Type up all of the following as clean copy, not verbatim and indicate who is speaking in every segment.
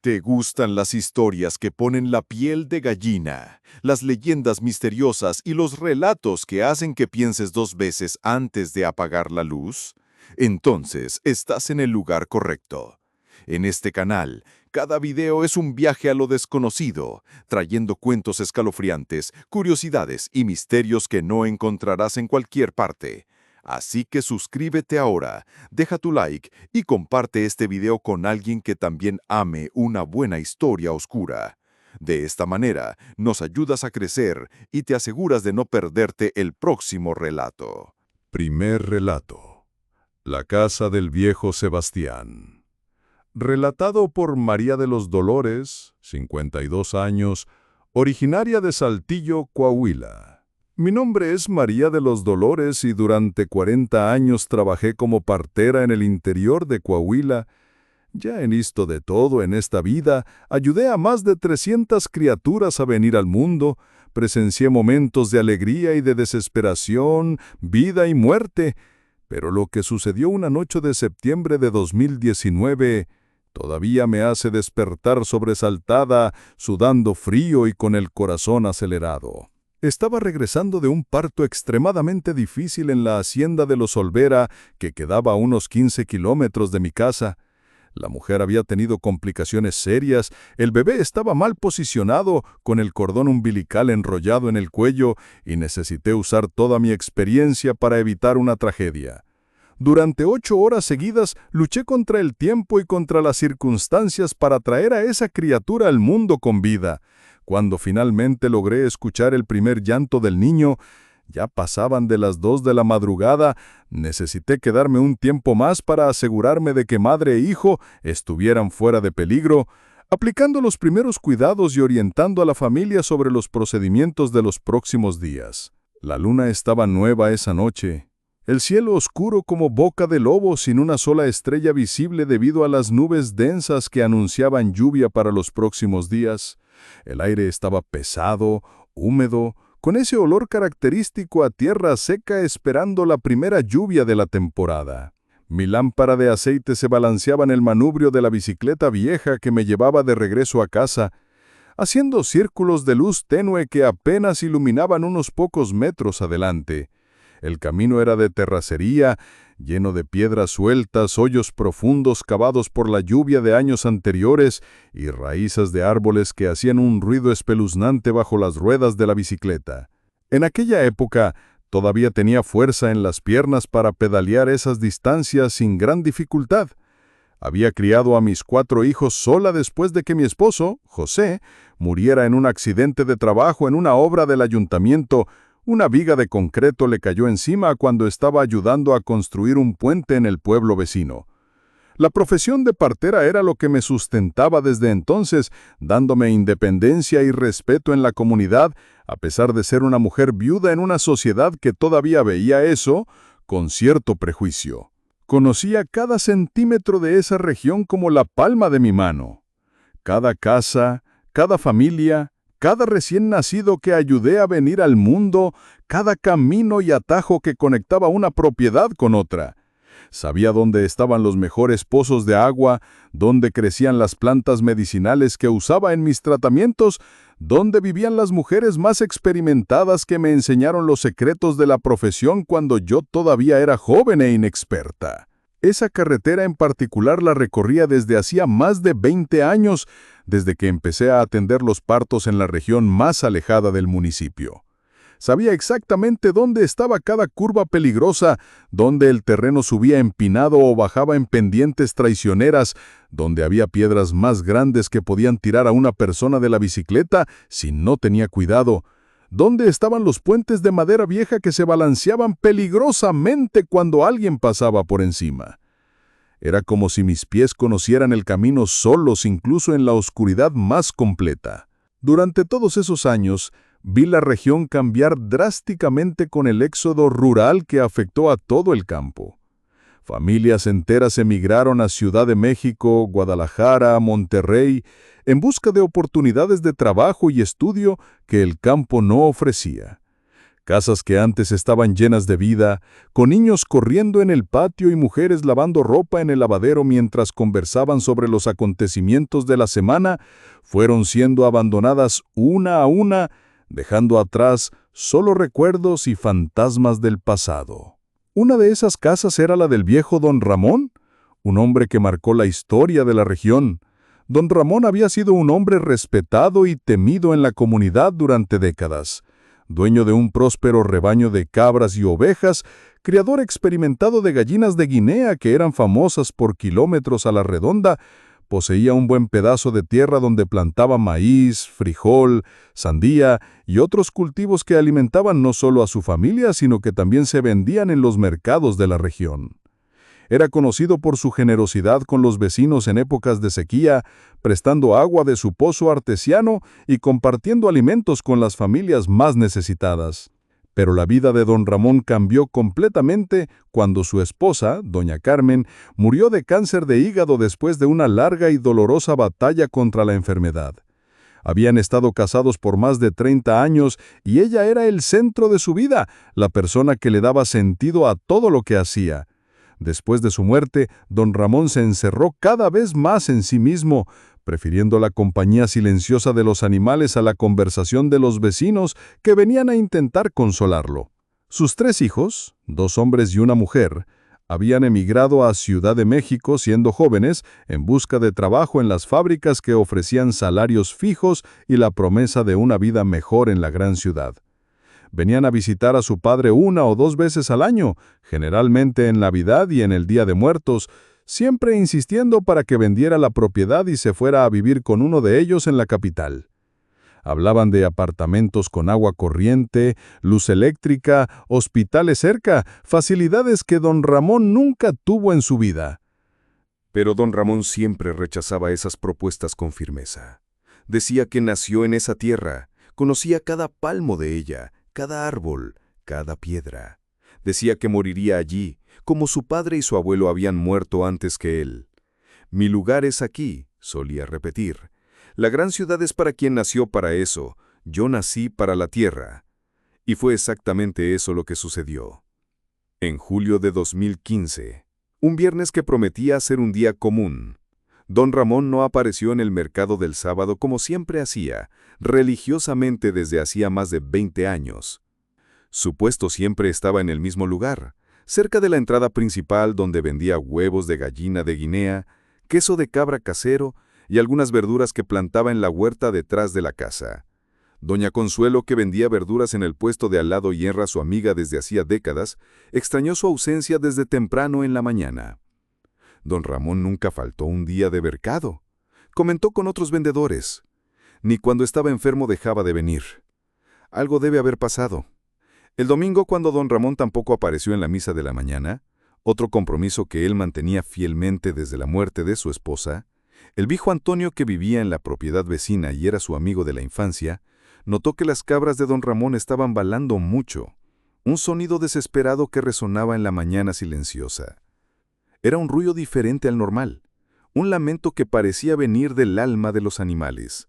Speaker 1: ¿Te gustan las historias que ponen la piel de gallina, las leyendas misteriosas y los relatos que hacen que pienses dos veces antes de apagar la luz? Entonces, estás en el lugar correcto. En este canal, cada video es un viaje a lo desconocido, trayendo cuentos escalofriantes, curiosidades y misterios que no encontrarás en cualquier parte. Así que suscríbete ahora, deja tu like y comparte este video con alguien que también ame una buena historia oscura. De esta manera, nos ayudas a crecer y te aseguras de no perderte el próximo relato.
Speaker 2: Primer relato. La casa del viejo Sebastián. Relatado por María de los Dolores, 52 años, originaria de Saltillo, Coahuila. Mi nombre es María de los Dolores y durante 40 años trabajé como partera en el interior de Coahuila. Ya en visto de todo en esta vida, ayudé a más de 300 criaturas a venir al mundo, presencié momentos de alegría y de desesperación, vida y muerte, pero lo que sucedió una noche de septiembre de 2019 todavía me hace despertar sobresaltada, sudando frío y con el corazón acelerado. Estaba regresando de un parto extremadamente difícil en la hacienda de los Olvera, que quedaba a unos 15 kilómetros de mi casa. La mujer había tenido complicaciones serias, el bebé estaba mal posicionado, con el cordón umbilical enrollado en el cuello, y necesité usar toda mi experiencia para evitar una tragedia. Durante 8 horas seguidas luché contra el tiempo y contra las circunstancias para traer a esa criatura al mundo con vida. Cuando finalmente logré escuchar el primer llanto del niño, ya pasaban de las 2 de la madrugada, necesité quedarme un tiempo más para asegurarme de que madre e hijo estuvieran fuera de peligro, aplicando los primeros cuidados y orientando a la familia sobre los procedimientos de los próximos días. La luna estaba nueva esa noche. El cielo oscuro como boca de lobo sin una sola estrella visible debido a las nubes densas que anunciaban lluvia para los próximos días. El aire estaba pesado, húmedo, con ese olor característico a tierra seca esperando la primera lluvia de la temporada. Mi lámpara de aceite se balanceaba en el manubrio de la bicicleta vieja que me llevaba de regreso a casa, haciendo círculos de luz tenue que apenas iluminaban unos pocos metros adelante. El camino era de terracería, lleno de piedras sueltas, hoyos profundos cavados por la lluvia de años anteriores y raíces de árboles que hacían un ruido espeluznante bajo las ruedas de la bicicleta. En aquella época, todavía tenía fuerza en las piernas para pedalear esas distancias sin gran dificultad. Había criado a mis 4 hijos sola después de que mi esposo, José, muriera en un accidente de trabajo en una obra del ayuntamiento. Una viga de concreto le cayó encima cuando estaba ayudando a construir un puente en el pueblo vecino. La profesión de partera era lo que me sustentaba desde entonces, dándome independencia y respeto en la comunidad, a pesar de ser una mujer viuda en una sociedad que todavía veía eso con cierto prejuicio. Conocía cada centímetro de esa región como la palma de mi mano. Cada casa, cada familia, cada recién nacido que ayudé a venir al mundo, cada camino y atajo que conectaba una propiedad con otra. Sabía dónde estaban los mejores pozos de agua, dónde crecían las plantas medicinales que usaba en mis tratamientos, dónde vivían las mujeres más experimentadas que me enseñaron los secretos de la profesión cuando yo todavía era joven e inexperta. Esa carretera en particular la recorría desde hacía más de 20 años, desde que empecé a atender los partos en la región más alejada del municipio. Sabía exactamente dónde estaba cada curva peligrosa, dónde el terreno subía empinado o bajaba en pendientes traicioneras, donde había piedras más grandes que podían tirar a una persona de la bicicleta si no tenía cuidado, dónde estaban los puentes de madera vieja que se balanceaban peligrosamente cuando alguien pasaba por encima. Era como si mis pies conocieran el camino solos incluso en la oscuridad más completa. Durante todos esos años, vi la región cambiar drásticamente con el éxodo rural que afectó a todo el campo. Familias enteras emigraron a Ciudad de México, Guadalajara, Monterrey, en busca de oportunidades de trabajo y estudio que el campo no ofrecía. Casas que antes estaban llenas de vida, con niños corriendo en el patio y mujeres lavando ropa en el lavadero mientras conversaban sobre los acontecimientos de la semana, fueron siendo abandonadas una a una, dejando atrás solo recuerdos y fantasmas del pasado. Una de esas casas era la del viejo don Ramón, un hombre que marcó la historia de la región. Don Ramón había sido un hombre respetado y temido en la comunidad durante décadas. Dueño de un próspero rebaño de cabras y ovejas, criador experimentado de gallinas de Guinea que eran famosas por kilómetros a la redonda, poseía un buen pedazo de tierra donde plantaba maíz, frijol, sandía y otros cultivos que alimentaban no solo a su familia, sino que también se vendían en los mercados de la región. Era conocido por su generosidad con los vecinos en épocas de sequía, prestando agua de su pozo artesiano y compartiendo alimentos con las familias más necesitadas. Pero la vida de don Ramón cambió completamente cuando su esposa, doña Carmen, murió de cáncer de hígado después de una larga y dolorosa batalla contra la enfermedad. Habían estado casados por más de 30 años y ella era el centro de su vida, la persona que le daba sentido a todo lo que hacía. Después de su muerte, don Ramón se encerró cada vez más en sí mismo, prefiriendo la compañía silenciosa de los animales a la conversación de los vecinos que venían a intentar consolarlo. Sus 3 hijos, 2 hombres y una mujer, habían emigrado a Ciudad de México siendo jóvenes en busca de trabajo en las fábricas que ofrecían salarios fijos y la promesa de una vida mejor en la gran ciudad. Venían a visitar a su padre 1 o 2 veces al año, generalmente en Navidad y en el Día de Muertos, siempre insistiendo para que vendiera la propiedad y se fuera a vivir con uno de ellos en la capital. Hablaban de apartamentos con agua corriente, luz eléctrica, hospitales cerca, facilidades que don Ramón nunca tuvo en su vida.
Speaker 1: Pero don Ramón siempre rechazaba esas propuestas con firmeza. Decía que nació en esa tierra, conocía cada palmo de ella, cada árbol, cada piedra. Decía que moriría allí, como su padre y su abuelo habían muerto antes que él. «Mi lugar es aquí», solía repetir. «La gran ciudad es para quien nació para eso. Yo nací para la tierra». Y fue exactamente eso lo que sucedió. En julio de 2015, un viernes que prometía ser un día común, don Ramón no apareció en el mercado del sábado como siempre hacía, religiosamente desde hacía más de 20 años. Su puesto siempre estaba en el mismo lugar, cerca de la entrada principal donde vendía huevos de gallina de Guinea, queso de cabra casero y algunas verduras que plantaba en la huerta detrás de la casa. Doña Consuelo, que vendía verduras en el puesto de al lado y era su amiga desde hacía décadas, extrañó su ausencia desde temprano en la mañana. Don Ramón nunca faltó un día de mercado. Comentó con otros vendedores. Ni cuando estaba enfermo dejaba de venir. Algo debe haber pasado. El domingo, cuando don Ramón tampoco apareció en la misa de la mañana, otro compromiso que él mantenía fielmente desde la muerte de su esposa, el viejo Antonio, que vivía en la propiedad vecina y era su amigo de la infancia, notó que las cabras de don Ramón estaban balando mucho, un sonido desesperado que resonaba en la mañana silenciosa. Era un ruido diferente al normal, un lamento que parecía venir del alma de los animales.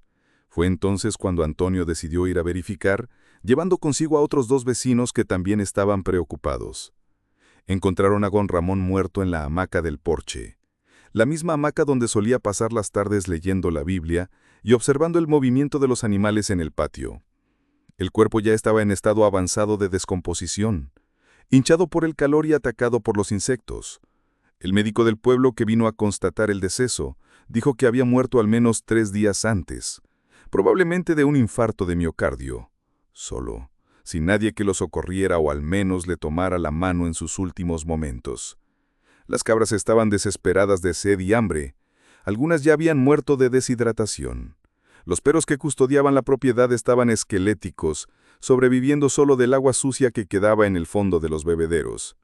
Speaker 1: Fue entonces cuando Antonio decidió ir a verificar, llevando consigo a otros 2 vecinos que también estaban preocupados. Encontraron a don Ramón muerto en la hamaca del porche, la misma hamaca donde solía pasar las tardes leyendo la Biblia y observando el movimiento de los animales en el patio. El cuerpo ya estaba en estado avanzado de descomposición, hinchado por el calor y atacado por los insectos. El médico del pueblo, que vino a constatar el deceso, dijo que había muerto al menos 3 días antes, probablemente de un infarto de miocardio, solo, sin nadie que lo socorriera o al menos le tomara la mano en sus últimos momentos. Las cabras estaban desesperadas de sed y hambre. Algunas ya habían muerto de deshidratación. Los perros que custodiaban la propiedad estaban esqueléticos, sobreviviendo solo del agua sucia que quedaba en el fondo de los bebederos.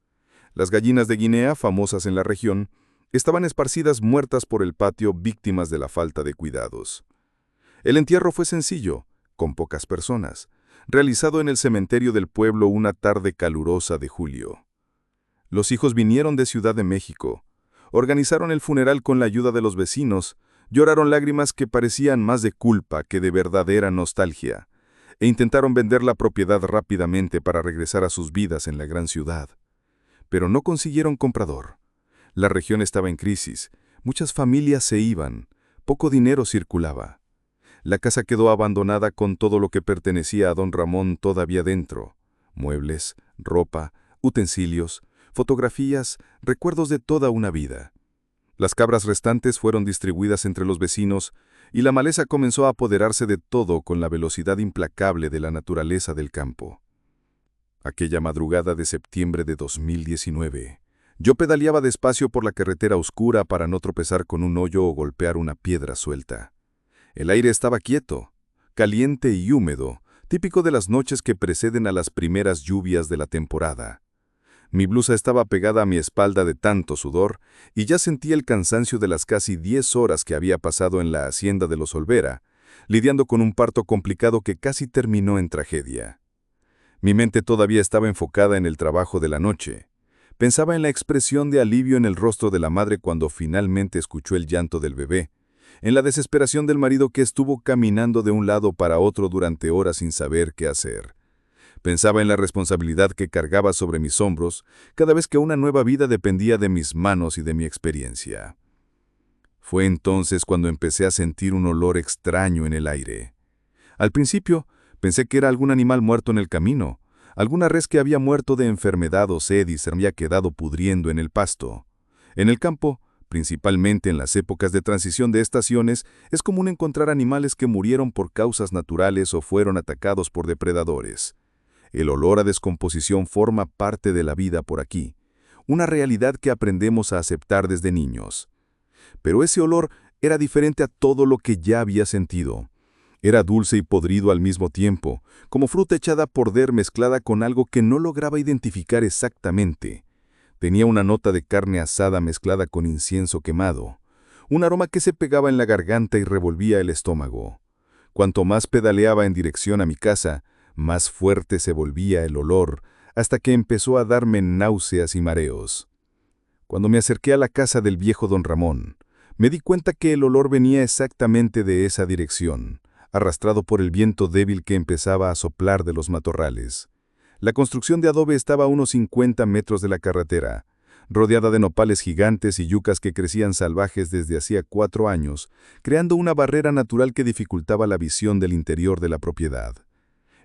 Speaker 1: Las gallinas de Guinea, famosas en la región, estaban esparcidas muertas por el patio, víctimas de la falta de cuidados. El entierro fue sencillo, con pocas personas, realizado en el cementerio del pueblo una tarde calurosa de julio. Los hijos vinieron de Ciudad de México, organizaron el funeral con la ayuda de los vecinos, lloraron lágrimas que parecían más de culpa que de verdadera nostalgia.
Speaker 3: e intentaron vender la propiedad rápidamente para regresar a sus vidas en la gran ciudad. Pero no consiguieron comprador. La región estaba en crisis, muchas familias se iban, poco dinero circulaba. La casa quedó abandonada con todo lo que pertenecía a don Ramón todavía dentro: muebles, ropa, utensilios, fotografías, recuerdos de toda una vida. Las cabras restantes fueron distribuidas entre los vecinos y la maleza comenzó a apoderarse de todo con la velocidad implacable de la naturaleza del campo. Aquella madrugada de septiembre de 2019, yo pedaleaba despacio por la carretera oscura para no tropezar con un hoyo o golpear una piedra suelta. El aire estaba quieto, caliente y húmedo, típico de las noches que preceden a las primeras lluvias de la temporada. Mi blusa estaba pegada a mi espalda de tanto sudor y ya sentía el cansancio de las casi 10 horas que había pasado en la hacienda de los Olvera, lidiando con un parto complicado que casi terminó en tragedia. Mi mente todavía estaba enfocada en el trabajo de la noche. Pensaba en la expresión de alivio en el rostro de la madre cuando finalmente escuchó el llanto del bebé, en la desesperación del marido que estuvo caminando de un lado para otro durante horas sin saber qué hacer. Pensaba en la responsabilidad que cargaba sobre mis hombros cada vez que una nueva vida dependía de mis manos y de mi experiencia. Fue entonces cuando empecé a sentir un olor extraño en el aire. Al principio, pensé que era algún animal muerto en el camino, alguna res que había muerto de enfermedad o sed y se había quedado pudriendo en el pasto. En el campo, principalmente en las épocas de transición de estaciones, es común encontrar animales que murieron por causas naturales o fueron atacados por depredadores. El olor a descomposición forma parte de la vida por aquí, una realidad que aprendemos a aceptar desde niños. Pero ese olor era diferente a todo lo que ya había sentido. Era dulce y podrido al mismo tiempo, como fruta echada a perder mezclada con algo que no lograba identificar exactamente. Tenía una nota de carne asada mezclada con incienso quemado, un aroma que se pegaba en la garganta y revolvía el estómago. Cuanto más pedaleaba en dirección a mi casa, más fuerte se volvía el olor, hasta que empezó a darme náuseas y mareos. Cuando me acerqué a la casa del viejo don Ramón, me di cuenta que el olor venía exactamente de esa dirección, arrastrado por el viento débil que empezaba a soplar de los matorrales. La construcción de adobe estaba a unos 50 metros de la carretera, rodeada de nopales gigantes y yucas que crecían salvajes desde hacía 4 años, creando una barrera natural que dificultaba la visión del interior de la propiedad.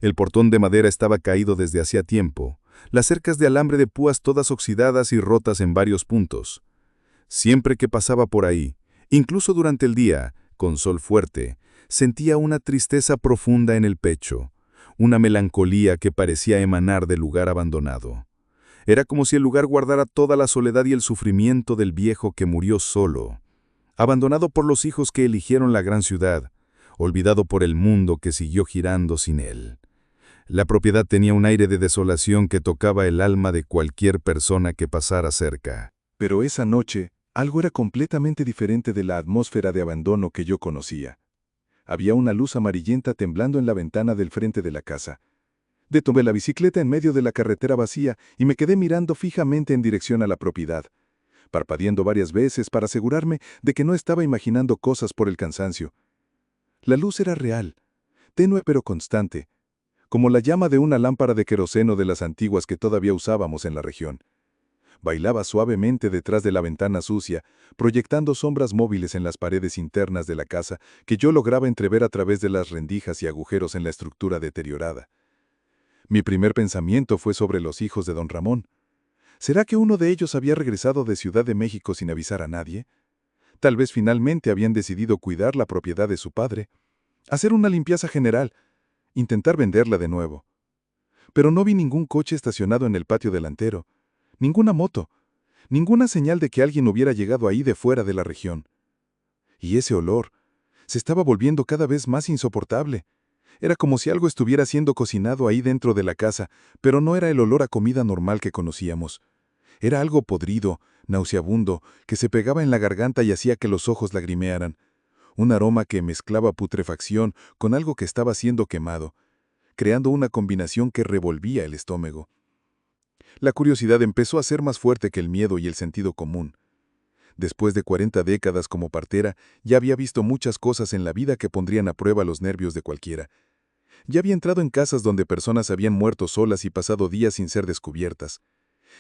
Speaker 3: El portón de madera estaba caído desde hacía tiempo, las cercas de alambre de púas todas oxidadas y rotas en varios puntos. Siempre que pasaba por ahí, incluso durante el día, con sol fuerte, sentía una tristeza profunda en el pecho, una melancolía que parecía emanar del lugar abandonado. Era como si el lugar guardara toda la soledad y el sufrimiento del viejo que murió solo, abandonado por los hijos que eligieron la gran ciudad, olvidado por el mundo que siguió girando sin él. La propiedad tenía un aire de desolación que tocaba el alma de cualquier persona que pasara cerca.
Speaker 4: Pero esa noche, algo era completamente diferente de la atmósfera de abandono que yo conocía. Había una luz amarillenta temblando en la ventana del frente de la casa. Detuve la bicicleta en medio de la carretera vacía y me quedé mirando fijamente en dirección a la propiedad, parpadeando varias veces para asegurarme de que no estaba imaginando cosas por el cansancio. La luz era real, tenue pero constante, como la llama de una lámpara de queroseno de las antiguas que todavía usábamos en la región. Bailaba suavemente detrás de la ventana sucia, proyectando sombras móviles en las paredes internas de la casa que yo lograba entrever a través de las rendijas y agujeros en la estructura deteriorada. Mi primer pensamiento fue sobre los hijos de don Ramón. ¿Será que uno de ellos había regresado de Ciudad de México sin avisar a nadie? Tal vez finalmente habían decidido cuidar la propiedad de su padre, hacer una limpieza general, intentar venderla de nuevo. Pero no vi ningún coche estacionado en el patio delantero, ninguna moto, ninguna señal de que alguien hubiera llegado ahí de fuera de la región. Y ese olor se estaba volviendo cada vez más insoportable. Era como si algo estuviera siendo cocinado ahí dentro de la casa, pero no era el olor a comida normal que conocíamos. Era algo podrido, nauseabundo, que se pegaba en la garganta y hacía que los ojos lagrimearan. Un aroma que mezclaba putrefacción con algo que estaba siendo quemado, creando una combinación que revolvía el estómago. La curiosidad empezó a ser más fuerte que el miedo y el sentido común. Después de 40 décadas como partera, ya había visto muchas cosas en la vida que pondrían a prueba los nervios de cualquiera. Ya había entrado en casas donde personas habían muerto solas y pasado días sin ser descubiertas.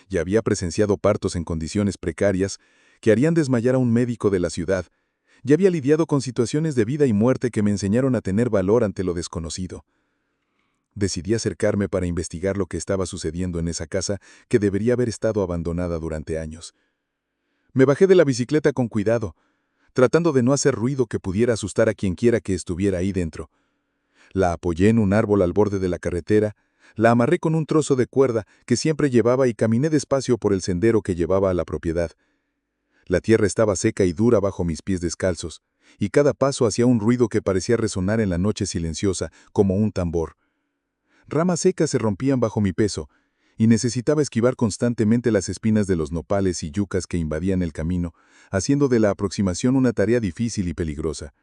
Speaker 4: Ya había presenciado partos en condiciones precarias que harían desmayar a un médico de la ciudad. Ya había lidiado con situaciones de vida y muerte que me enseñaron a tener valor ante lo desconocido. Decidí acercarme para investigar lo que estaba sucediendo en esa casa que debería haber estado abandonada durante años. Me bajé de la bicicleta con cuidado, tratando de no hacer ruido que pudiera asustar a quienquiera que estuviera ahí dentro. La apoyé en un árbol al borde de la carretera, la amarré con un trozo de cuerda que siempre llevaba y caminé despacio por el sendero que llevaba a la propiedad. La tierra estaba seca y dura bajo mis pies descalzos, y cada paso hacía un ruido que parecía resonar en la noche silenciosa, como un tambor. Ramas secas se rompían bajo mi peso, y necesitaba esquivar constantemente las espinas de los nopales y yucas que invadían el camino, haciendo de la aproximación una tarea difícil y peligrosa.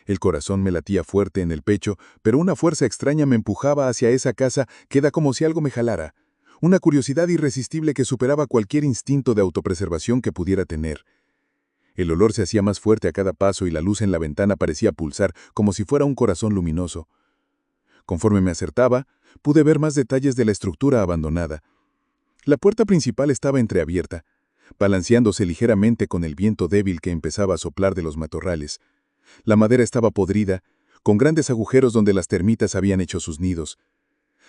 Speaker 4: El corazón me latía fuerte en el pecho, pero una fuerza extraña me empujaba hacia esa casa que era como si algo me jalara. Una curiosidad irresistible que superaba cualquier instinto de autopreservación que pudiera tener. El olor se hacía más fuerte a cada paso y la luz en la ventana parecía pulsar como si fuera un corazón luminoso. Conforme me acertaba, pude ver más detalles de la estructura abandonada. La puerta principal estaba entreabierta, balanceándose ligeramente con el viento débil que empezaba a soplar de los matorrales. La madera estaba podrida, con grandes agujeros donde las termitas habían hecho sus nidos.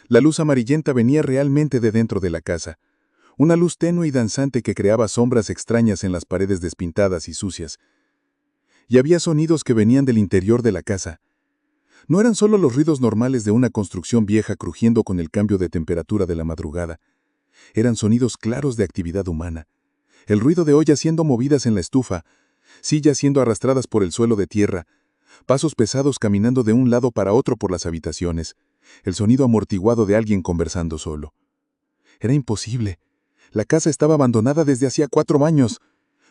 Speaker 4: La luz amarillenta venía realmente de dentro de la casa, una luz tenue y danzante que creaba sombras extrañas en las paredes despintadas y sucias. Y había sonidos que venían del interior de la casa. No eran solo los ruidos normales de una construcción vieja crujiendo con el cambio de temperatura de la madrugada. Eran sonidos claros de actividad humana. El ruido de ollas siendo movidas en la estufa, sillas siendo arrastradas por el suelo de tierra, pasos pesados caminando de un lado para otro por las habitaciones, el sonido amortiguado de alguien conversando solo. Era imposible. La casa estaba abandonada desde hacía 4 años.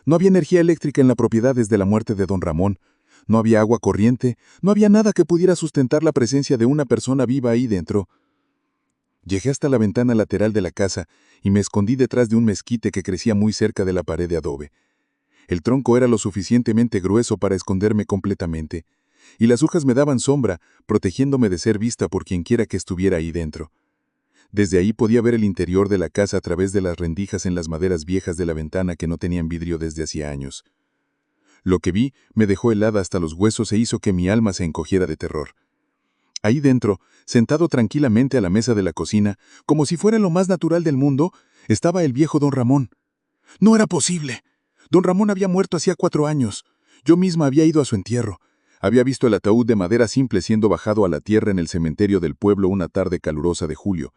Speaker 4: No había energía eléctrica en la propiedad desde la muerte de don Ramón. No había agua corriente, no había nada que pudiera sustentar la presencia de una persona viva ahí dentro. Llegué hasta la ventana lateral de la casa y me escondí detrás de un mezquite que crecía muy cerca de la pared de adobe. El tronco era lo suficientemente grueso para esconderme completamente, y las hojas me daban sombra, protegiéndome de ser vista por quienquiera que estuviera ahí dentro. Desde ahí podía ver el interior de la casa a través de las rendijas en las maderas viejas de la ventana que no tenían vidrio desde hacía años. Lo que vi me dejó helada hasta los huesos e hizo que mi alma se encogiera de terror. Ahí dentro, sentado tranquilamente a la mesa de la cocina, como si fuera lo más natural del mundo, estaba el viejo don Ramón. No era posible. Don Ramón había muerto hacía 4 años. Yo misma había ido a su entierro. Había visto el ataúd de madera simple siendo bajado a la tierra en el cementerio del pueblo una tarde calurosa de julio.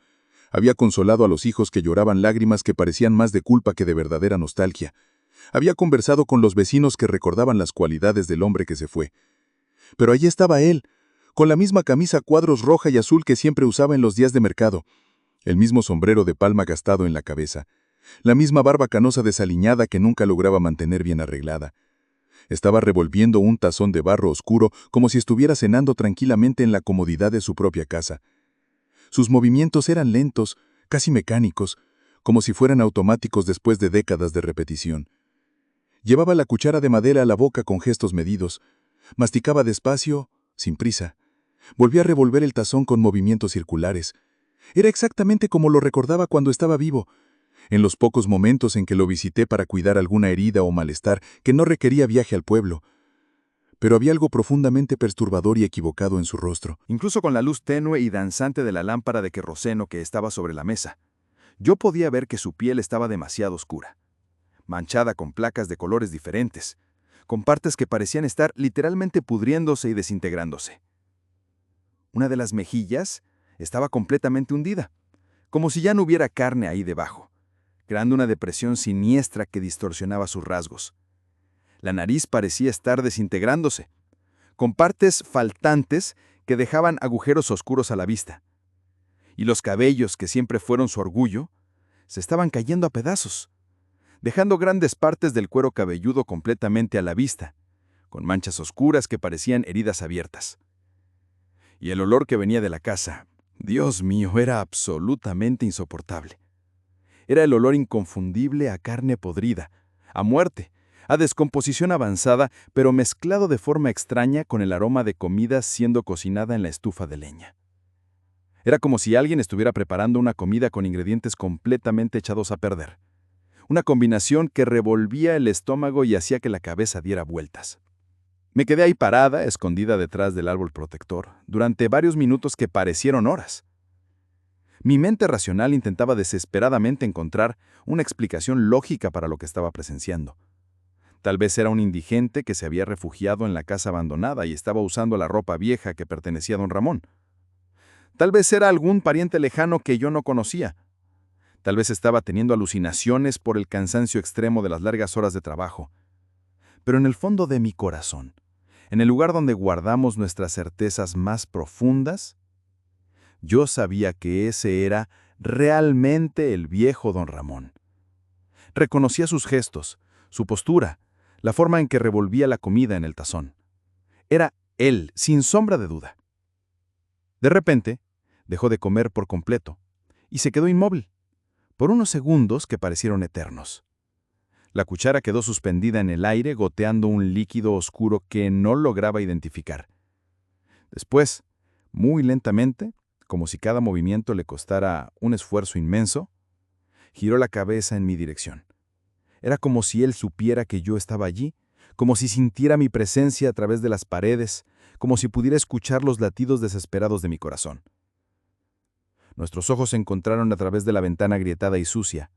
Speaker 4: Había consolado a los hijos que lloraban lágrimas que parecían más de culpa que de verdadera nostalgia. Había conversado con los vecinos que recordaban las cualidades del hombre que se fue. Pero allí estaba él, con la misma camisa a cuadros roja y azul que siempre usaba en los días de mercado, el mismo sombrero de palma gastado en la cabeza, la misma barba canosa desaliñada que nunca lograba mantener bien arreglada. Estaba revolviendo un tazón de barro oscuro como si estuviera cenando tranquilamente en la comodidad de su propia casa. Sus movimientos eran lentos, casi mecánicos, como si fueran automáticos después de décadas de repetición. Llevaba la cuchara de madera a la boca con gestos medidos, masticaba despacio, sin prisa. Volvía a revolver el tazón con movimientos circulares. Era exactamente como lo recordaba cuando estaba vivo, en los pocos momentos en que lo visité para cuidar alguna herida o malestar que no requería viaje al pueblo. Pero había algo profundamente perturbador y equivocado en su rostro.
Speaker 1: Incluso con la luz tenue y danzante de la lámpara de queroseno que estaba sobre la mesa, yo podía ver que su piel estaba demasiado oscura, manchada con placas de colores diferentes, con partes que parecían estar literalmente pudriéndose y desintegrándose. Una de las mejillas estaba completamente hundida, como si ya no hubiera carne ahí debajo, creando una depresión siniestra que distorsionaba sus rasgos. La nariz parecía estar desintegrándose, con partes faltantes que dejaban agujeros oscuros a la vista. Y los cabellos, que siempre fueron su orgullo, se estaban cayendo a pedazos, dejando grandes partes del cuero cabelludo completamente a la vista, con manchas oscuras que parecían heridas abiertas. Y el olor que venía de la casa, Dios mío, era absolutamente insoportable. Era el olor inconfundible a carne podrida, a muerte, a descomposición avanzada, pero mezclado de forma extraña con el aroma de comida siendo cocinada en la estufa de leña.
Speaker 5: Era como si alguien estuviera preparando una comida con ingredientes completamente echados a perder. Una combinación que revolvía el estómago y hacía que la cabeza diera vueltas. Me quedé ahí parada, escondida detrás del árbol protector, durante varios minutos que parecieron horas. Mi mente racional intentaba desesperadamente encontrar una explicación lógica para lo que estaba presenciando. Tal vez era un indigente que se había refugiado en la casa abandonada y estaba usando la ropa vieja que pertenecía a don Ramón. Tal vez era algún pariente lejano que yo no conocía. Tal vez estaba teniendo alucinaciones por el cansancio extremo de las largas horas de trabajo. Pero en el fondo de mi corazón, en el lugar donde guardamos nuestras certezas más profundas, yo sabía que ese era realmente el viejo don Ramón. Reconocía sus gestos, su postura, la forma en que revolvía la comida en el tazón. Era él, sin sombra de duda. De repente, dejó de comer por completo y se quedó inmóvil, por unos segundos que parecieron eternos. La cuchara quedó suspendida en el aire, goteando un líquido oscuro que no lograba identificar. Después, muy lentamente, como si cada movimiento le costara un esfuerzo inmenso, giró la cabeza en mi dirección. Era como si él supiera que yo estaba allí, como si sintiera mi presencia a través de las paredes, como si pudiera escuchar los latidos desesperados de mi corazón. Nuestros ojos se encontraron a través de la ventana agrietada y sucia.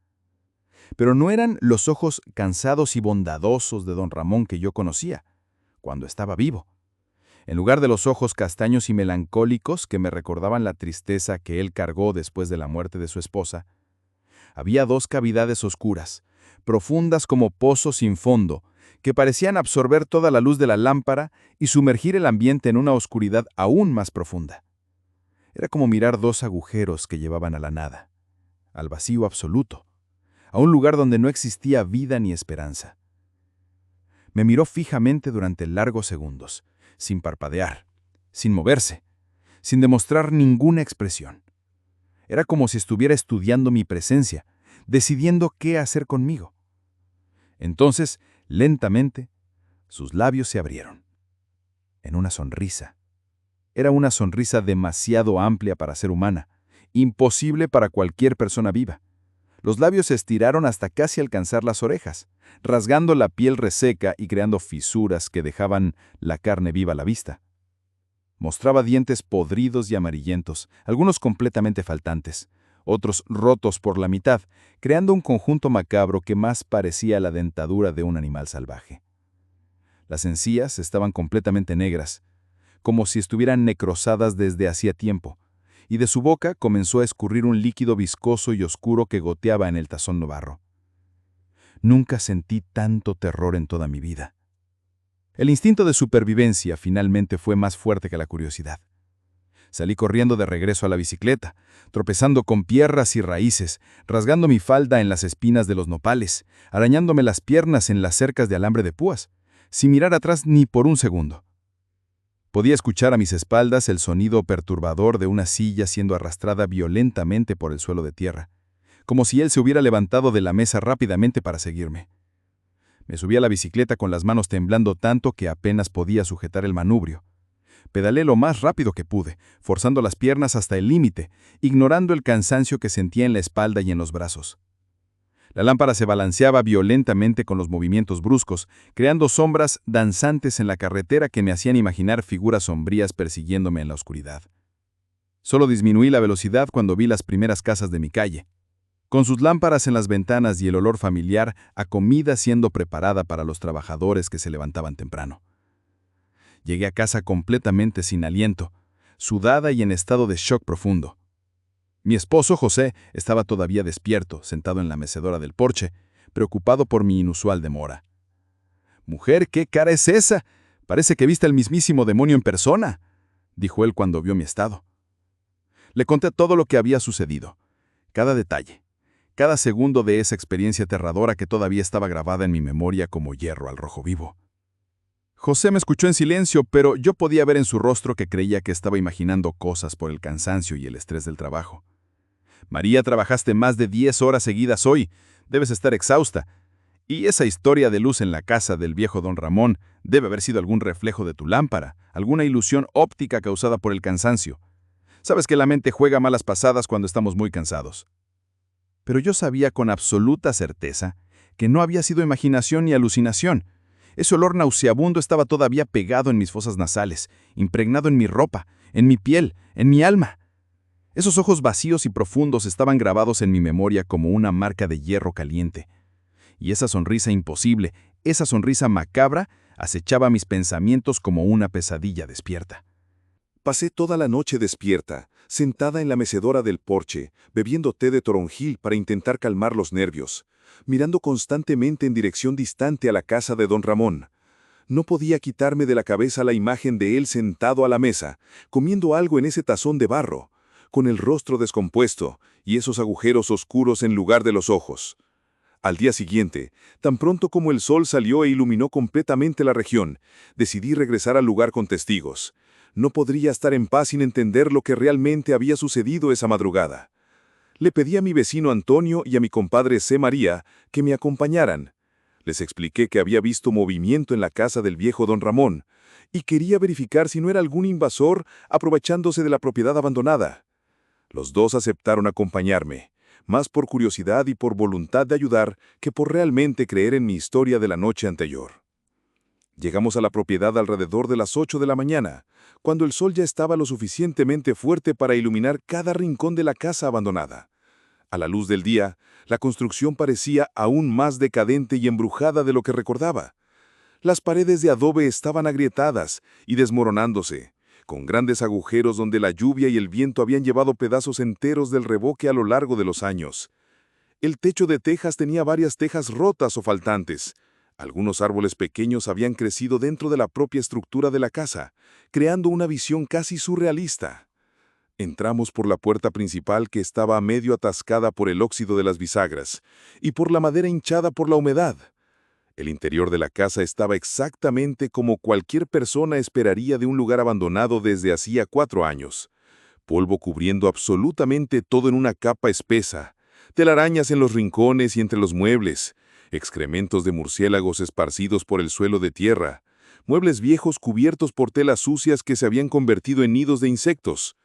Speaker 5: Pero no eran los ojos cansados y bondadosos de don Ramón que yo conocía, cuando estaba vivo. En lugar de los ojos castaños y melancólicos que me recordaban la tristeza que él cargó después de la muerte de su esposa, había dos cavidades oscuras, profundas como pozos sin fondo, que parecían absorber toda la luz de la lámpara y sumergir el ambiente en una oscuridad aún más profunda. Era como mirar dos agujeros que llevaban a la nada, al vacío absoluto, a un lugar donde no existía vida ni esperanza. Me miró fijamente durante largos segundos, sin parpadear, sin moverse, sin demostrar ninguna expresión. Era como si estuviera estudiando mi presencia, decidiendo qué hacer conmigo. Entonces, lentamente, sus labios se abrieron. En una sonrisa. Era una sonrisa demasiado amplia para ser humana, imposible para cualquier persona viva. Los labios se estiraron hasta casi alcanzar las orejas, rasgando la piel reseca y creando fisuras que dejaban la carne viva a la vista. Mostraba dientes podridos y amarillentos, algunos completamente faltantes, otros rotos por la mitad, creando un conjunto macabro que más parecía la dentadura de un animal salvaje. Las encías estaban completamente negras, como si estuvieran necrosadas desde hacía tiempo, y de su boca comenzó a escurrir un líquido viscoso y oscuro que goteaba en el tazón de barro. Nunca sentí tanto terror en toda mi vida. El instinto de supervivencia finalmente fue más fuerte que la curiosidad. Salí corriendo de regreso a la bicicleta, tropezando con piedras y raíces, rasgando mi falda en las espinas de los nopales, arañándome las piernas en las cercas de alambre de púas, sin mirar atrás ni por un segundo. Podía escuchar a mis espaldas el sonido perturbador de una silla siendo arrastrada violentamente por el suelo de tierra, como si él se hubiera levantado de la mesa rápidamente para seguirme. Me subí a la bicicleta con las manos temblando tanto que apenas podía sujetar el manubrio. Pedalé lo más rápido que pude, forzando las piernas hasta el límite, ignorando el cansancio que sentía en la espalda y en los brazos. La lámpara se balanceaba violentamente con los movimientos bruscos, creando sombras danzantes en la carretera que me hacían imaginar figuras sombrías persiguiéndome en la oscuridad. Solo disminuí la velocidad cuando vi las primeras casas de mi calle, con sus lámparas en las ventanas y el olor familiar a comida siendo preparada para los trabajadores que se levantaban temprano. Llegué a casa completamente sin aliento, sudada y en estado de shock profundo. Mi esposo, José, estaba todavía despierto, sentado en la mecedora del porche, preocupado por mi inusual demora. «Mujer, ¿qué cara es esa? Parece que viste al mismísimo demonio en persona», dijo él cuando vio mi estado. Le conté todo lo que había sucedido, cada detalle, cada segundo de esa experiencia aterradora que todavía estaba grabada en mi memoria como hierro al rojo vivo. José me escuchó en silencio, pero yo podía ver en su rostro que creía que estaba imaginando cosas por el cansancio y el estrés del trabajo. «María, trabajaste más de 10 horas seguidas hoy. Debes estar exhausta. Y esa historia de luz en la casa del viejo don Ramón debe haber sido algún reflejo de tu lámpara, alguna ilusión óptica causada por el cansancio. Sabes que la mente juega malas pasadas cuando estamos muy cansados. Pero yo sabía con absoluta certeza que no había sido imaginación ni alucinación. Ese olor nauseabundo estaba todavía pegado en mis fosas nasales, impregnado en mi ropa, en mi piel, en mi alma. Esos ojos vacíos y profundos estaban grabados en mi memoria como una marca de hierro caliente. Y esa sonrisa imposible, esa sonrisa macabra, acechaba mis pensamientos como una pesadilla despierta.
Speaker 4: Pasé toda la noche despierta, sentada en la mecedora del porche, bebiendo té de toronjil para intentar calmar los nervios, mirando constantemente en dirección distante a la casa de don Ramón. No podía quitarme de la cabeza la imagen de él sentado a la mesa, comiendo algo en ese tazón de barro, con el rostro descompuesto y esos agujeros oscuros en lugar de los ojos. Al día siguiente, tan pronto como el sol salió e iluminó completamente la región, decidí regresar al lugar con testigos. No podría estar en paz sin entender lo que realmente había sucedido esa madrugada. Le pedí a mi vecino Antonio y a mi compadre C. María que me acompañaran. Les expliqué que había visto movimiento en la casa del viejo don Ramón y quería verificar si no era algún invasor aprovechándose de la propiedad abandonada. Los dos aceptaron acompañarme, más por curiosidad y por voluntad de ayudar que por realmente creer en mi historia de la noche anterior. Llegamos a la propiedad alrededor de las 8 de la mañana, cuando el sol ya estaba lo suficientemente fuerte para iluminar cada rincón de la casa abandonada. A la luz del día, la construcción parecía aún más decadente y embrujada de lo que recordaba. Las paredes de adobe estaban agrietadas y desmoronándose, con grandes agujeros donde la lluvia y el viento habían llevado pedazos enteros del revoque a lo largo de los años. El techo de tejas tenía varias tejas rotas o faltantes. Algunos árboles pequeños habían crecido dentro de la propia estructura de la casa, creando una visión casi surrealista. Entramos por la puerta principal que estaba a medio atascada por el óxido de las bisagras y por la madera hinchada por la humedad. El interior de la casa estaba exactamente como cualquier persona esperaría de un lugar abandonado desde hacía 4 años. Polvo cubriendo absolutamente todo en una capa espesa, telarañas en los rincones y entre los muebles, excrementos de murciélagos esparcidos por el suelo de tierra, muebles viejos cubiertos por telas sucias que se habían convertido en nidos de insectos.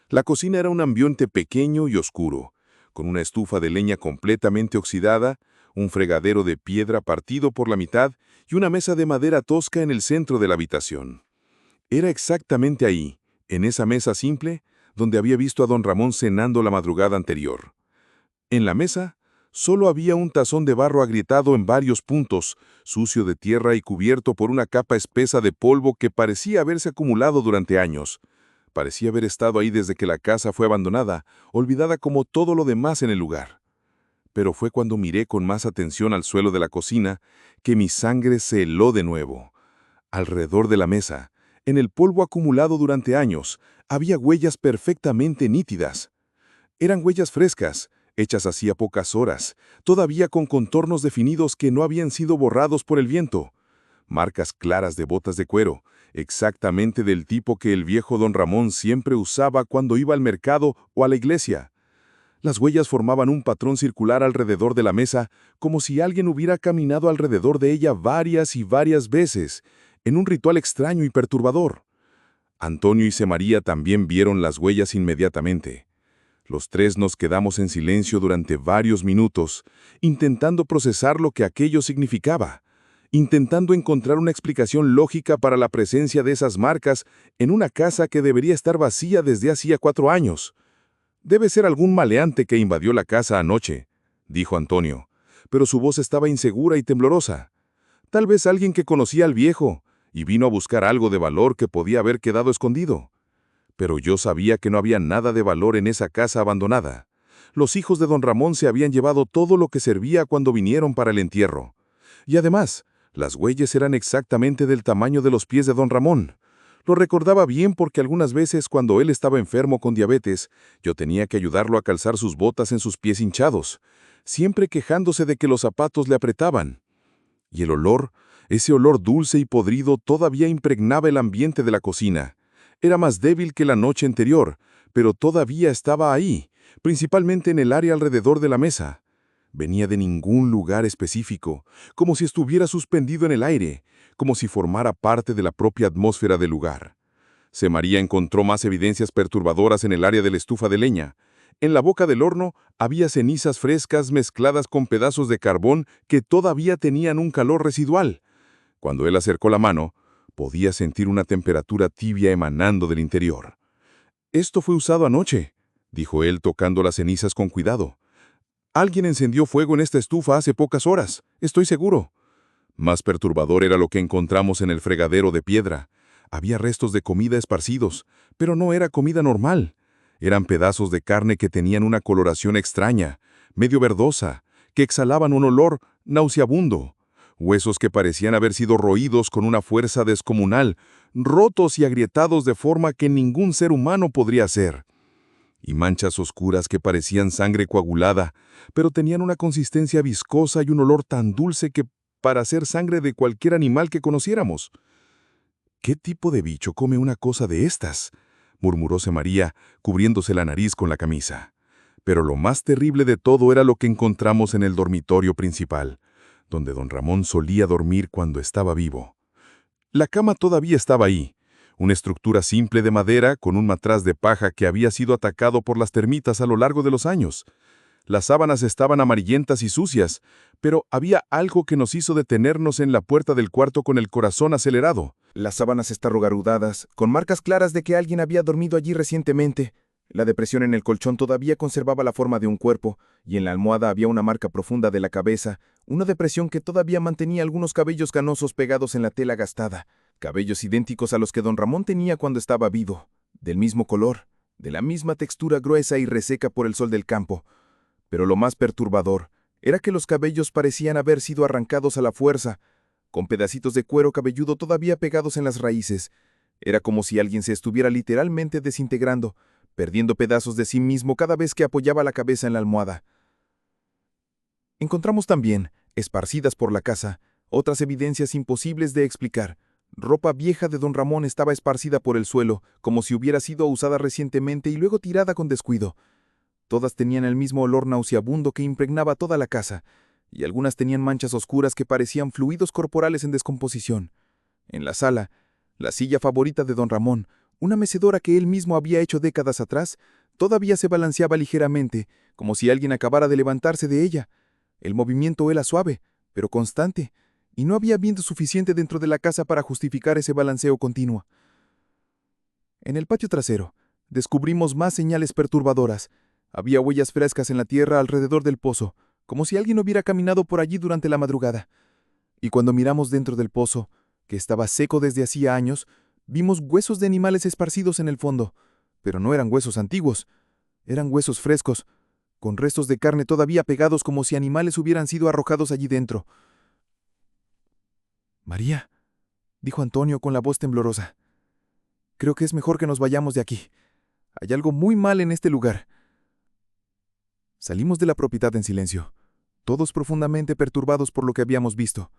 Speaker 4: La cocina era un ambiente pequeño y oscuro, con una estufa de leña completamente oxidada, un fregadero de piedra partido por la mitad y una mesa de madera tosca en el centro de la habitación. Era exactamente ahí, en esa mesa simple, donde había visto a don Ramón cenando la madrugada anterior. En la mesa, solo había un tazón de barro agrietado en varios puntos, sucio de tierra y cubierto por una capa espesa de polvo que parecía haberse acumulado durante años. Parecía haber estado ahí desde que la casa fue abandonada, olvidada como todo lo demás en el lugar. Pero fue cuando miré con más atención al suelo de la cocina que mi sangre se heló de nuevo. Alrededor de la mesa, en el polvo acumulado durante años, había huellas perfectamente nítidas. Eran huellas frescas, hechas hacía pocas horas, todavía con contornos definidos que no habían sido borrados por el viento. Marcas claras de botas de cuero, exactamente del tipo que el viejo don Ramón siempre usaba cuando iba al mercado o a la iglesia. Las huellas formaban un patrón circular alrededor de la mesa, como si alguien hubiera caminado alrededor de ella varias y varias veces, en un ritual extraño y perturbador. Antonio y C. María también vieron las huellas inmediatamente. Los tres nos quedamos en silencio durante varios minutos, intentando procesar lo que aquello significaba, intentando encontrar una explicación lógica para la presencia de esas marcas en una casa que debería estar vacía desde hacía 4 años. «Debe ser algún maleante que invadió la casa anoche», dijo Antonio, pero su voz estaba insegura y temblorosa. «Tal vez alguien que conocía al viejo y vino a buscar algo de valor que podía haber quedado escondido». Pero yo sabía que no había nada de valor en esa casa abandonada. Los hijos de don Ramón se habían llevado todo lo que servía cuando vinieron para el entierro. Y además, las huellas eran exactamente del tamaño de los pies de don Ramón. Lo recordaba bien porque algunas veces cuando él estaba enfermo con diabetes, yo tenía que ayudarlo a calzar sus botas en sus pies hinchados, siempre quejándose de que los zapatos le apretaban. Y el olor, ese olor dulce y podrido todavía impregnaba el ambiente de la cocina. Era más débil que la noche anterior, pero todavía estaba ahí, principalmente en el área alrededor de la mesa. Venía de ningún lugar específico, como si estuviera suspendido en el aire, como si formara parte de la propia atmósfera del lugar.
Speaker 3: María encontró más evidencias perturbadoras en el área de la estufa de leña. En la boca del horno había cenizas frescas mezcladas con pedazos de carbón que todavía tenían un calor residual. Cuando él acercó la mano, podía sentir una temperatura tibia emanando del interior. «Esto fue usado anoche», dijo él tocando las cenizas con cuidado. «Alguien encendió fuego en esta estufa hace pocas horas, estoy seguro». Más perturbador era lo que encontramos en el fregadero de piedra. Había restos de comida esparcidos, pero no era comida normal. Eran pedazos de carne que tenían una coloración extraña, medio verdosa, que exhalaban un olor nauseabundo. Huesos que parecían haber sido roídos con una fuerza descomunal, rotos y agrietados de forma que ningún ser humano podría hacer. Y manchas oscuras que parecían sangre coagulada, pero tenían una consistencia viscosa y un olor tan dulce que para ser sangre de cualquier animal que conociéramos. «¿Qué tipo de bicho come una cosa de estas?», murmuróse María, cubriéndose la nariz con la camisa. Pero lo más terrible de todo era lo que encontramos en el dormitorio principal, donde don Ramón solía dormir cuando estaba vivo. La cama todavía estaba ahí, una estructura simple de madera con un matraz de paja que había sido atacado por las termitas a lo largo de los años. Las sábanas estaban amarillentas y sucias, pero había algo que nos hizo detenernos en la puerta del cuarto con el corazón acelerado.
Speaker 6: Las sábanas estaban rugarudadas, con marcas claras de que alguien había dormido allí recientemente. La depresión en el colchón todavía conservaba la forma de un cuerpo, y en la almohada había una marca profunda de la cabeza, una depresión que todavía mantenía algunos cabellos canosos pegados en la tela gastada, cabellos idénticos a los que don Ramón tenía cuando estaba vivo, del mismo color, de la misma textura gruesa y reseca por el sol del campo. Pero lo más perturbador era que los cabellos parecían haber sido arrancados a la fuerza, con pedacitos de cuero cabelludo todavía pegados en las raíces. Era como si alguien se estuviera literalmente desintegrando, perdiendo pedazos de sí mismo cada vez que apoyaba la cabeza en la almohada. Encontramos también, esparcidas por la casa, otras evidencias imposibles de explicar. Ropa vieja de don Ramón estaba esparcida por el suelo, como si hubiera sido usada recientemente y luego tirada con descuido. Todas tenían el mismo olor nauseabundo que impregnaba toda la casa, y algunas tenían manchas oscuras que parecían fluidos corporales en descomposición. En la sala, la silla favorita de don Ramón, una mecedora que él mismo había hecho décadas atrás, todavía se balanceaba ligeramente, como si alguien acabara de levantarse de ella. El movimiento era suave, pero constante, y no había viento suficiente dentro de la casa para justificar ese balanceo continuo. En el patio trasero, descubrimos más señales perturbadoras. Había huellas frescas en la tierra alrededor del pozo, como si alguien hubiera caminado por allí durante la madrugada. Y cuando miramos dentro del pozo, que estaba seco desde hacía años, vimos huesos de animales esparcidos en el fondo, pero no eran huesos antiguos, eran huesos frescos, con restos de carne todavía pegados como si animales hubieran sido arrojados allí dentro. «María», dijo Antonio con la voz temblorosa, «creo que es mejor que nos vayamos de aquí. Hay algo muy mal en este lugar». Salimos de la propiedad en silencio, todos profundamente perturbados por lo que habíamos visto.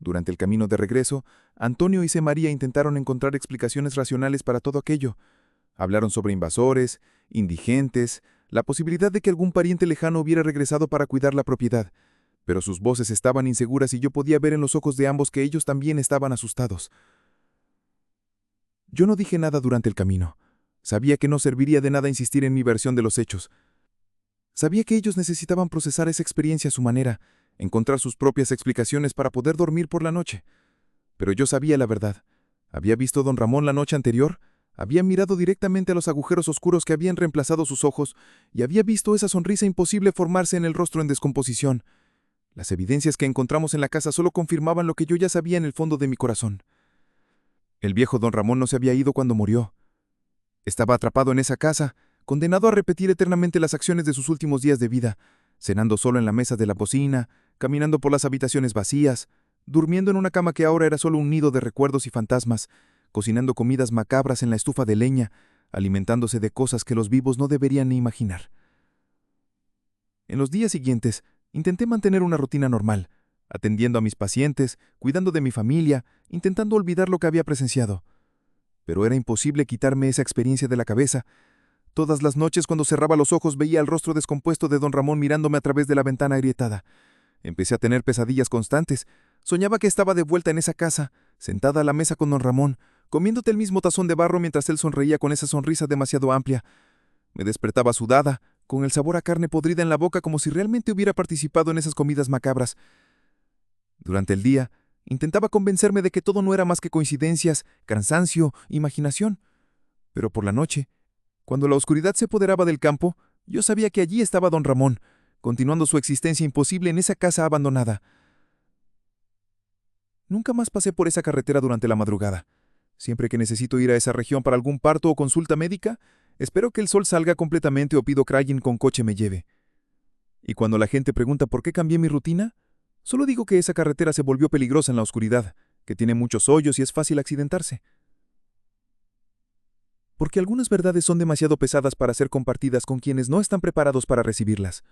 Speaker 6: Durante el camino de regreso, Antonio y María intentaron encontrar explicaciones racionales para todo aquello. Hablaron sobre invasores, indigentes, la posibilidad de que algún pariente lejano hubiera regresado para cuidar la propiedad, pero sus voces estaban inseguras y yo podía ver en los ojos de ambos que ellos también estaban asustados. Yo no dije nada durante el camino. Sabía que no serviría de nada insistir en mi versión de los hechos. Sabía que ellos necesitaban procesar esa experiencia a su manera, encontrar sus propias explicaciones para poder dormir por la noche. Pero yo sabía la verdad. Había visto a don Ramón la noche anterior, había mirado directamente a los agujeros oscuros que habían reemplazado sus ojos y había visto esa sonrisa imposible formarse en el rostro en descomposición. Las evidencias que encontramos en la casa solo confirmaban lo que yo ya sabía en el fondo de mi corazón. El viejo don Ramón no se había ido cuando murió. Estaba atrapado en esa casa, condenado a repetir eternamente las acciones de sus últimos días de vida, cenando solo en la mesa de la cocina, caminando por las habitaciones vacías, durmiendo en una cama que ahora era solo un nido de recuerdos y fantasmas, cocinando comidas macabras en la estufa de leña, alimentándose de cosas que los vivos no deberían ni imaginar. En los días siguientes, intenté mantener una rutina normal, atendiendo a mis pacientes, cuidando de mi familia, intentando olvidar lo que había presenciado. Pero era imposible quitarme esa experiencia de la cabeza. Todas las noches cuando cerraba los ojos veía el rostro descompuesto de don Ramón mirándome a través de la ventana agrietada. Empecé a tener pesadillas constantes. Soñaba que estaba de vuelta en esa casa, sentada a la mesa con don Ramón, comiéndote el mismo tazón de barro mientras él sonreía con esa sonrisa demasiado amplia. Me despertaba sudada, con el sabor a carne podrida en la boca como si realmente hubiera participado en esas comidas macabras. Durante el día, intentaba convencerme de que todo no era más que coincidencias, cansancio, imaginación. Pero por la noche, cuando la oscuridad se apoderaba del campo, yo sabía que allí estaba don Ramón, continuando su existencia imposible en esa casa abandonada. Nunca más pasé por esa carretera durante la madrugada. Siempre que necesito ir a esa región para algún parto o consulta médica, espero que el sol salga completamente o pido que alguien con coche me lleve. Y cuando la gente pregunta por qué cambié mi rutina, solo digo que esa carretera se volvió peligrosa en la oscuridad, que tiene muchos hoyos y es fácil accidentarse. Porque algunas verdades son demasiado pesadas para ser compartidas con quienes no están preparados para recibirlas.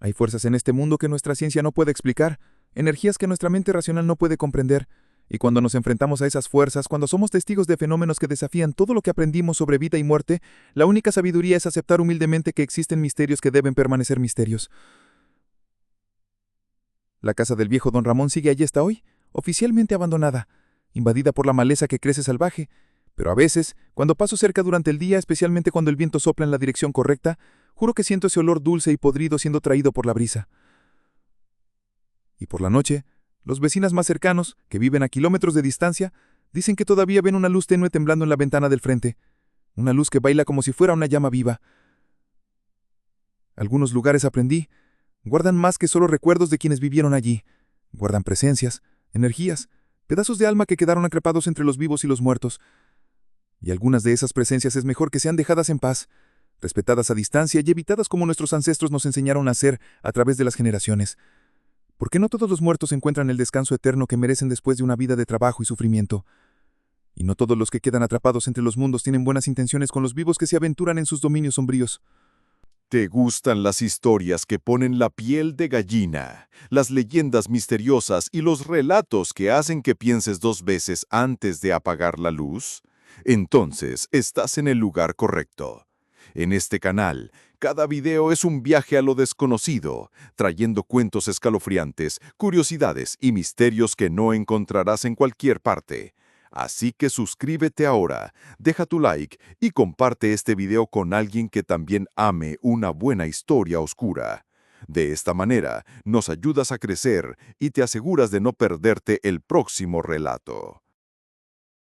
Speaker 6: Hay fuerzas en este mundo que nuestra ciencia no puede explicar, energías que nuestra mente racional no puede comprender, y cuando nos enfrentamos a esas fuerzas, cuando somos testigos de fenómenos que desafían todo lo que aprendimos sobre vida y muerte, la única sabiduría es aceptar humildemente que existen misterios que deben permanecer misterios. La casa del viejo don Ramón sigue allí hasta hoy, oficialmente abandonada, invadida por la maleza que crece salvaje, pero a veces, cuando paso cerca durante el día, especialmente cuando el viento sopla en la dirección correcta, juro que siento ese olor dulce y podrido siendo traído por la brisa. Y por la noche, los vecinos más cercanos, que viven a kilómetros de distancia, dicen que todavía ven una luz tenue temblando en la ventana del frente, una luz que baila como si fuera una llama viva. Algunos lugares aprendí, guardan más que solo recuerdos de quienes vivieron allí, guardan presencias, energías, pedazos de alma que quedaron atrapados entre los vivos y los muertos. Y algunas de esas presencias es mejor que sean dejadas en paz, respetadas a distancia y evitadas como nuestros ancestros nos enseñaron a hacer a través de las generaciones. Porque no todos los muertos encuentran el descanso eterno que merecen después de una vida de trabajo y sufrimiento. Y no todos los que quedan atrapados entre los mundos tienen buenas intenciones con los vivos que se aventuran en sus dominios sombríos.
Speaker 1: ¿Te gustan las historias que ponen la piel de gallina, las leyendas misteriosas y los relatos que hacen que pienses dos veces antes de apagar la luz? Entonces estás en el lugar correcto. En este canal, cada video es un viaje a lo desconocido, trayendo cuentos escalofriantes, curiosidades y misterios que no encontrarás en cualquier parte. Así que suscríbete ahora, deja tu like y comparte este video con alguien que también ame una buena historia oscura. De esta manera, nos ayudas a crecer y te aseguras de no perderte el próximo relato.